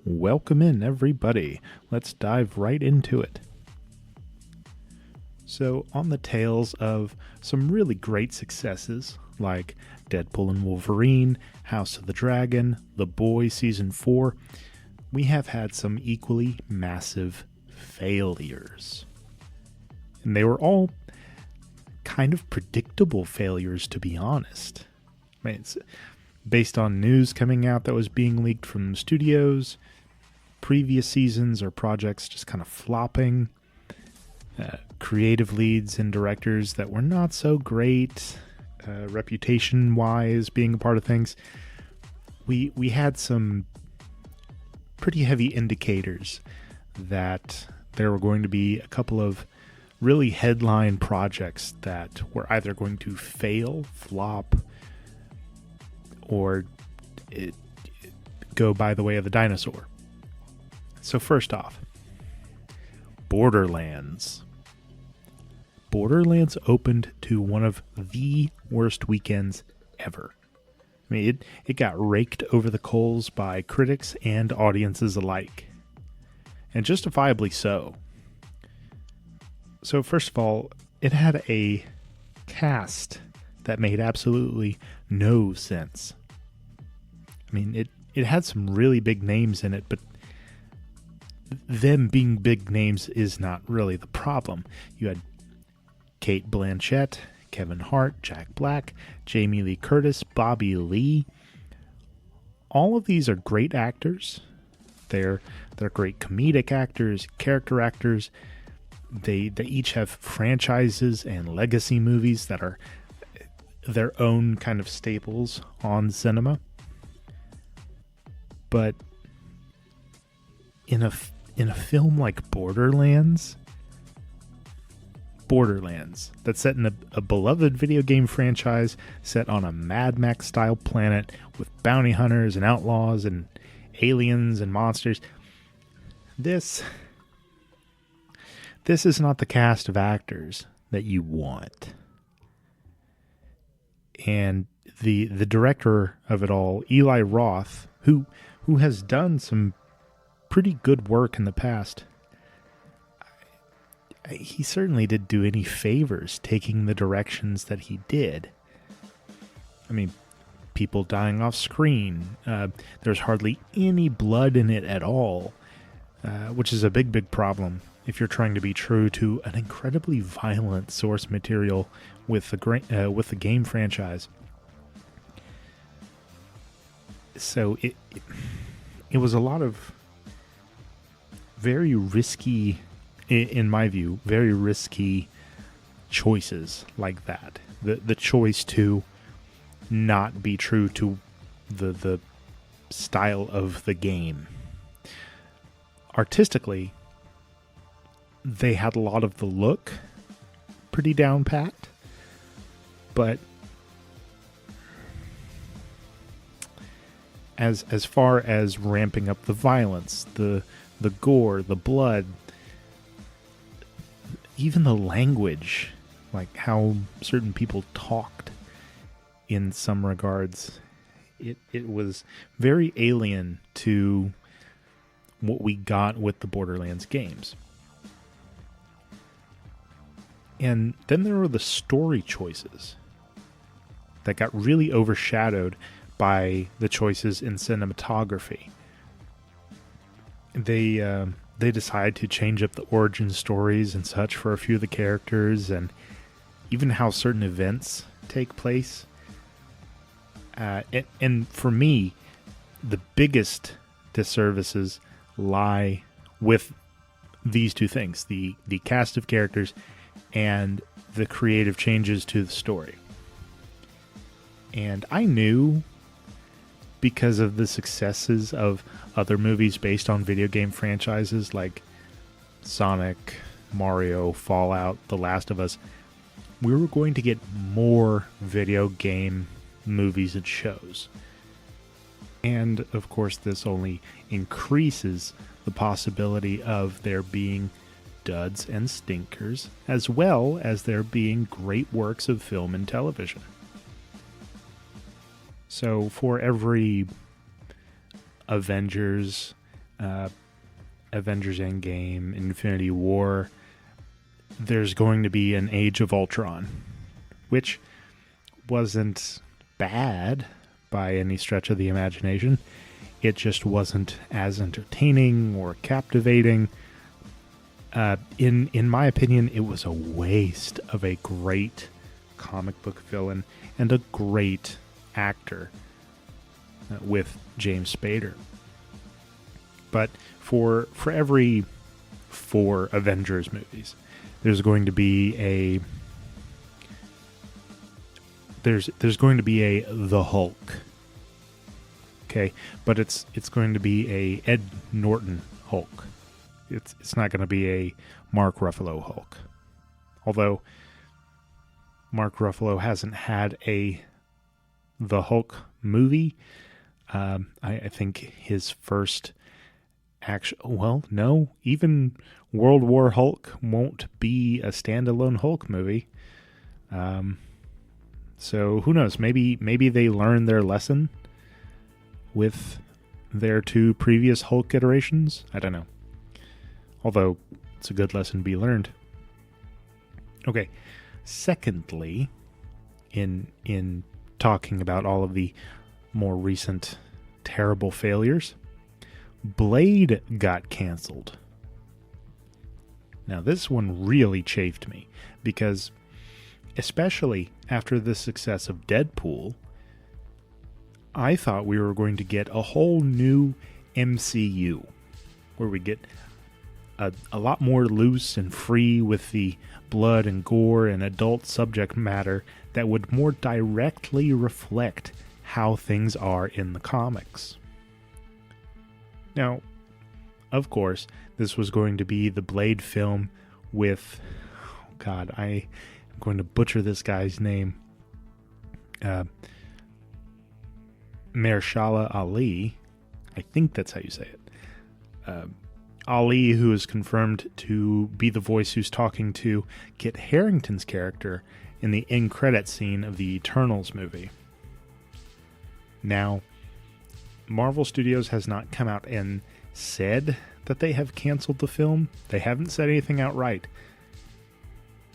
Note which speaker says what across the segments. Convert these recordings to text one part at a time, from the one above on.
Speaker 1: Welcome in, everybody. Let's dive right into it. So, on the tails of some really great successes like Deadpool and Wolverine, House of the Dragon, The Boys Season 4, we have had some equally massive failures. And they were all kind of predictable failures, to be honest. I mean, it's based on news coming out that was being leaked from studios, previous seasons or projects just kind of flopping, creative leads and directors that were not so great, reputation-wise being a part of things. We had some pretty heavy indicators that there were going to be a couple of really headline projects that were either going to fail, flop, or go by the way of the dinosaur. So first off, Borderlands. Borderlands opened to one of the worst weekends ever. I mean, it got raked over the coals by critics and audiences alike. And justifiably so. So first of all, it had a cast that made absolutely no sense. I mean, it had some really big names in it, but them being big names is not really the problem. You had Cate Blanchett, Kevin Hart, Jack Black, Jamie Lee Curtis, Bobby Lee. All of these are great actors. They're great comedic actors, character actors. They each have franchises and legacy movies that are their own kind of staples on cinema. But in a film like Borderlands, that's set in a beloved video game franchise set on a Mad Max style planet with bounty hunters and outlaws and aliens and monsters. This is not the cast of actors that you want. And the director of it all, Eli Roth, who has done some pretty good work in the past, he certainly didn't do any favors taking the directions that he did. I mean, people dying off screen. There's hardly any blood in it at all, which is a big problem if you're trying to be true to an incredibly violent source material with the game franchise. So it was a lot of very risky, in my view, very risky choices like that. The choice to not be true to the style of the game. Artistically, they had a lot of the look pretty down pat, but as far as ramping up the violence, the gore, the blood, even the language, like how certain people talked in some regards, it was very alien to what we got with the Borderlands games. And then there were the story choices that got really overshadowed by the choices in cinematography. They decided to change up the origin stories and such for a few of the characters, and even how certain events take place. And for me, the biggest disservices lie with these two things: the cast of characters and the creative changes to the story. And I knew, because of the successes of other movies based on video game franchises like Sonic, Mario, Fallout, The Last of Us, we were going to get more video game movies and shows. And of course, this only increases the possibility of there being duds and stinkers, as well as there being great works of film and television. So for every Avengers, Avengers Endgame, Infinity War, there's going to be an Age of Ultron, which wasn't bad by any stretch of the imagination. It just wasn't as entertaining or captivating. In my opinion, it was a waste of a great comic book villain and a great actor with James Spader. But for every 4 Avengers movies, there's going to be a The Hulk. Okay, but it's going to be a Ed Norton Hulk. It's not going to be a Mark Ruffalo Hulk. Although Mark Ruffalo hasn't had The Hulk movie. I think his first even World War Hulk won't be a standalone Hulk movie. So who knows? Maybe they learned their lesson with their 2 previous Hulk iterations. I don't know. Although it's a good lesson to be learned. Okay. Secondly, in talking about all of the more recent terrible failures, Blade got canceled. Now this one really chafed me because, especially after the success of Deadpool, I thought we were going to get a whole new MCU where we get a lot more loose and free with the blood and gore and adult subject matter that would more directly reflect how things are in the comics. Now, of course, this was going to be the Blade film with, I'm going to butcher this guy's name, Mahershala Ali. I think that's how you say it. Ali, who is confirmed to be the voice who's talking to Kit Harington's character in the end credit scene of the Eternals movie. Now, Marvel Studios has not come out and said that they have canceled the film. They haven't said anything outright.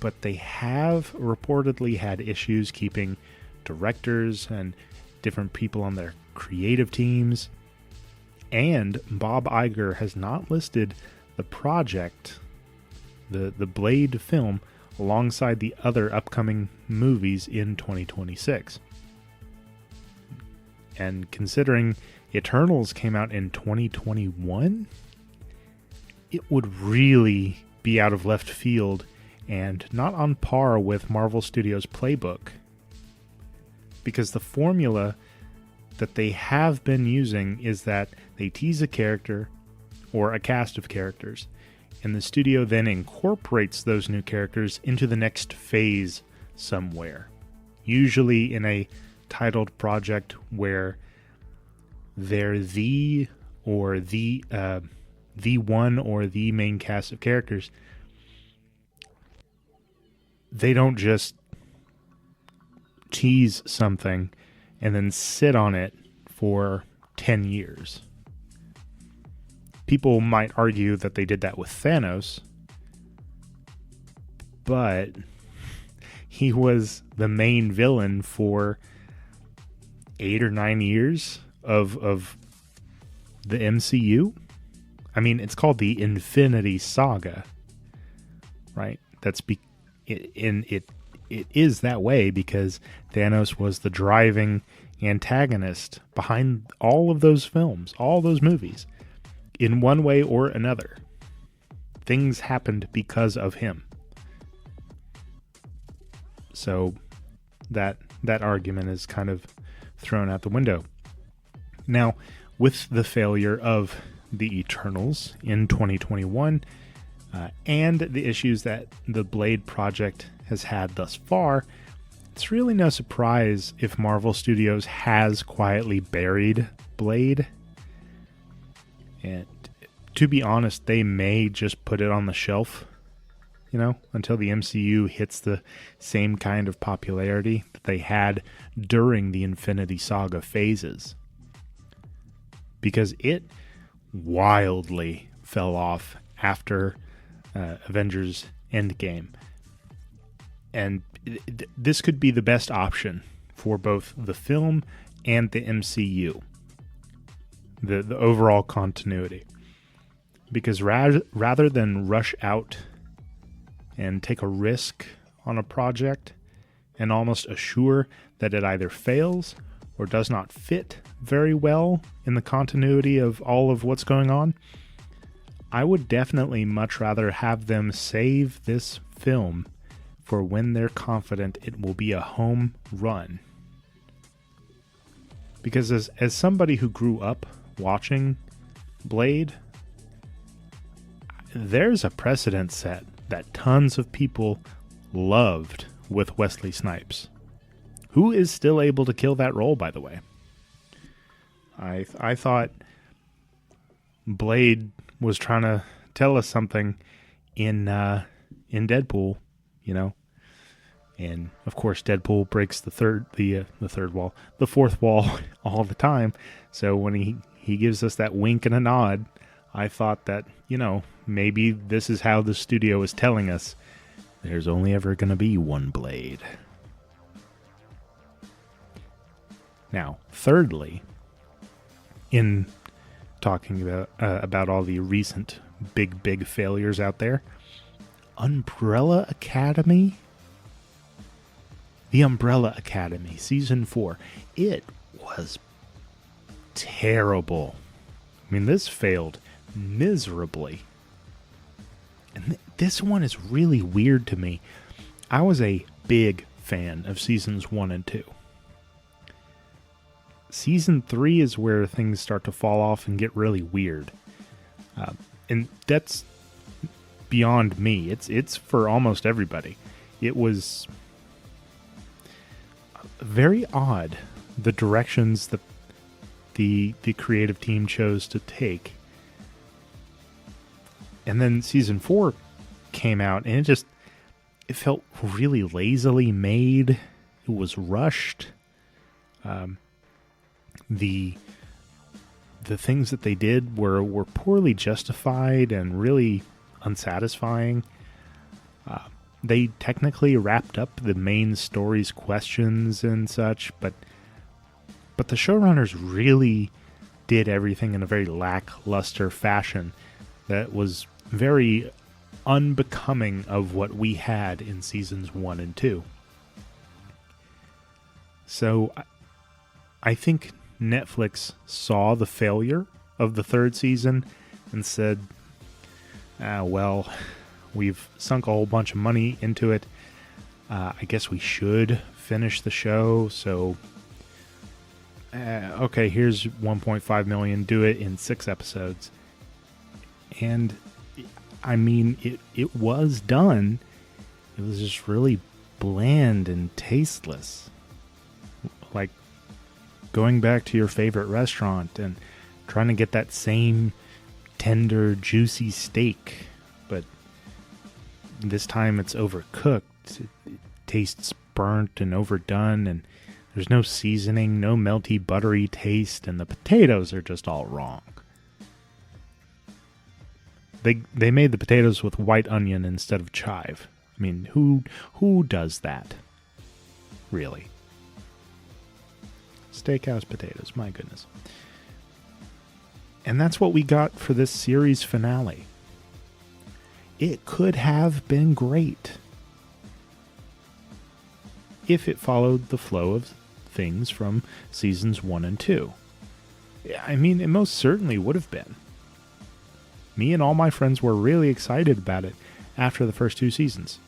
Speaker 1: But they have reportedly had issues keeping directors and different people on their creative teams. And Bob Iger has not listed the project, the Blade film, alongside the other upcoming movies in 2026. And considering Eternals came out in 2021, it would really be out of left field and not on par with Marvel Studios' playbook. Because the formula that they have been using is that they tease a character or a cast of characters, and the studio then incorporates those new characters into the next phase somewhere, usually in a titled project where they're the one or the main cast of characters. They don't just tease something and then sit on it for 10 years. People might argue that they did that with Thanos, but he was the main villain for 8 or 9 years of the MCU. I mean, it's called the Infinity Saga, right? It is that way because Thanos was the driving antagonist behind all of those films, all those movies, in one way or another. Things happened because of him. So that argument is kind of thrown out the window. Now, with the failure of the Eternals in 2021, and the issues that the Blade project has had thus far, it's really no surprise if Marvel Studios has quietly buried Blade. And to be honest, they may just put it on the shelf, until the MCU hits the same kind of popularity that they had during the Infinity Saga phases. Because it wildly fell off after Avengers Endgame. And this could be the best option for both the film and the MCU, the overall continuity. Because rather than rush out and take a risk on a project and almost assure that it either fails or does not fit very well in the continuity of all of what's going on, I would definitely much rather have them save this film for when they're confident it will be a home run. Because as somebody who grew up watching Blade, there's a precedent set that tons of people loved with Wesley Snipes, who is still able to kill that role, by the way. I thought Blade was trying to tell us something in Deadpool, you know, and of course Deadpool breaks the fourth wall all the time. So when he gives us that wink and a nod, I thought that, you know, maybe this is how the studio is telling us there's only ever going to be one Blade. Now, thirdly, in talking about all the recent big failures out there, Umbrella Academy? The Umbrella Academy, Season 4. It was terrible. I mean, this failed miserably. And this one is really weird to me. I was a big fan of Seasons 1 and 2. Season 3 is where things start to fall off and get really weird. And that's beyond me. It's for almost everybody. It was very odd, the directions that the creative team chose to take. And then Season 4 came out, and it felt really lazily made. It was rushed. The things that they did were poorly justified and really unsatisfying. They technically wrapped up the main story's questions and such, but the showrunners really did everything in a very lackluster fashion that was very unbecoming of what we had in Seasons 1 and 2. So I think Netflix saw the failure of the third season and said, well, we've sunk a whole bunch of money into it. I guess we should finish the show. So, okay, here's $1.5 million. Do it in 6 episodes. And I mean, it was done. It was just really bland and tasteless. Like going back to your favorite restaurant and trying to get that same tender, juicy steak, but this time it's overcooked. It tastes burnt and overdone, and there's no seasoning, no melty, buttery taste, and the potatoes are just all wrong. They made the potatoes with white onion instead of chive. I mean, who does that? Really? Steakhouse potatoes, my goodness. And that's what we got for this series finale. It could have been great if it followed the flow of things from Seasons 1 and 2. I mean, it most certainly would have been. Me and all my friends were really excited about it after the first 2 seasons.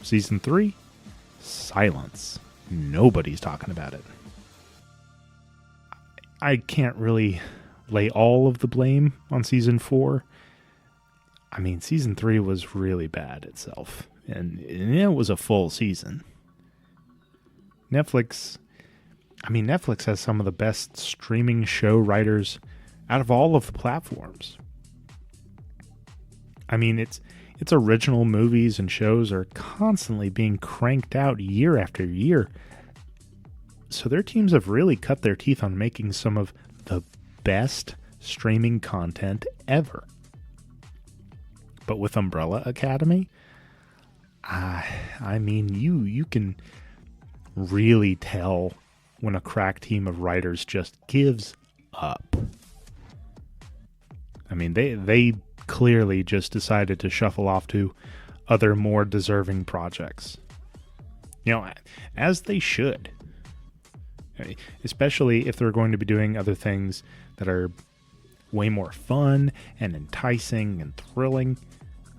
Speaker 1: Season 3, silence. Nobody's talking about it. I can't really lay all of the blame on Season 4. I mean, Season 3 was really bad itself, and it was a full season. Netflix has some of the best streaming show writers out of all of the platforms. I mean, its original movies and shows are constantly being cranked out year after year. So their teams have really cut their teeth on making some of the best streaming content ever. But with Umbrella Academy, I mean, you can really tell when a crack team of writers just gives up. I mean, they clearly just decided to shuffle off to other more deserving projects. You know, as they should. Especially if they're going to be doing other things that are way more fun and enticing and thrilling.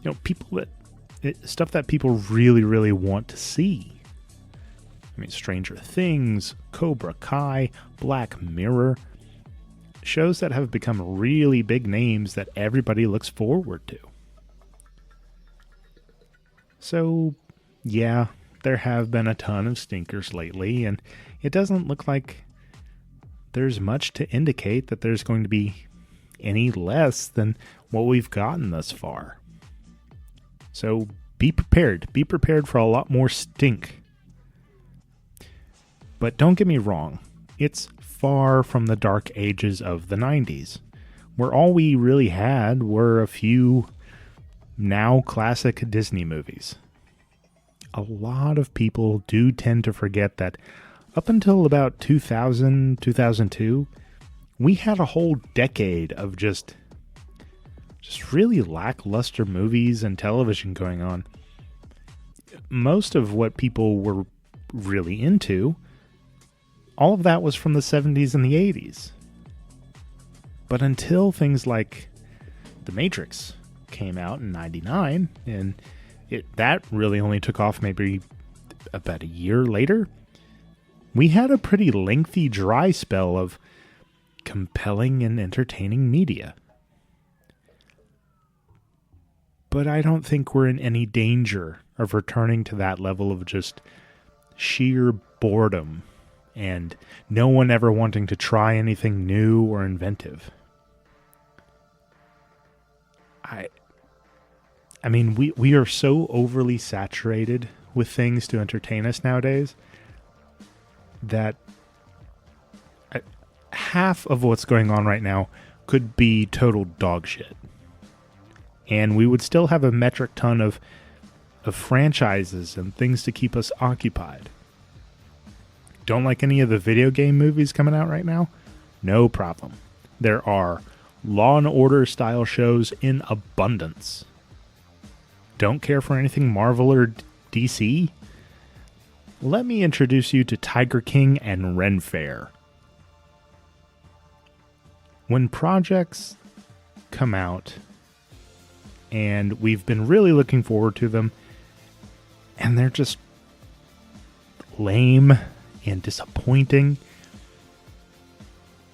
Speaker 1: You know, stuff that people really, really want to see. I mean, Stranger Things, Cobra Kai, Black Mirror. Shows that have become really big names that everybody looks forward to. So, yeah, there have been a ton of stinkers lately, and it doesn't look like there's much to indicate that there's going to be any less than what we've gotten thus far. So be prepared. Be prepared for a lot more stink. But don't get me wrong. It's far from the dark ages of the 90s, where all we really had were a few now classic Disney movies. A lot of people do tend to forget that up until about 2000, 2002, we had a whole decade of just really lackluster movies and television going on. Most of what people were really into, all of that was from the 70s and the 80s. But until things like The Matrix came out in 99, and that really only took off maybe about a year later, we had a pretty lengthy dry spell of compelling and entertaining media. But I don't think we're in any danger of returning to that level of just sheer boredom and no one ever wanting to try anything new or inventive. I mean, we are so overly saturated with things to entertain us nowadays that half of what's going on right now could be total dog shit. And we would still have a metric ton of franchises and things to keep us occupied. Don't like any of the video game movies coming out right now? No problem. There are Law and Order style shows in abundance. Don't care for anything Marvel or DC? Let me introduce you to Tiger King and Ren Fair. When projects come out, and we've been really looking forward to them, and they're just lame and disappointing.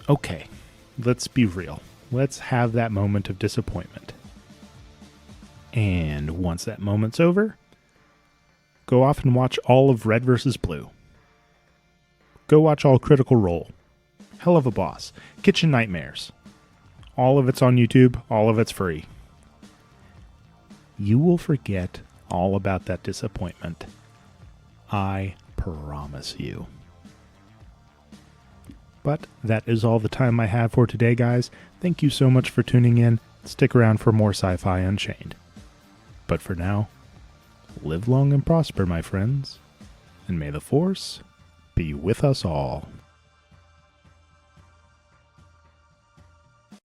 Speaker 1: Okay, let's be real. Let's have that moment of disappointment. And once that moment's over, go off and watch all of Red vs. Blue. Go watch all Critical Role, Hell of a Boss, Kitchen Nightmares. All of it's on YouTube, all of it's free. You will forget all about that disappointment. I promise you. But that is all the time I have for today, guys. Thank you so much for tuning in. Stick around for more Sci-Fi Unchained. But for now, live long and prosper, my friends, and may the Force be with us all.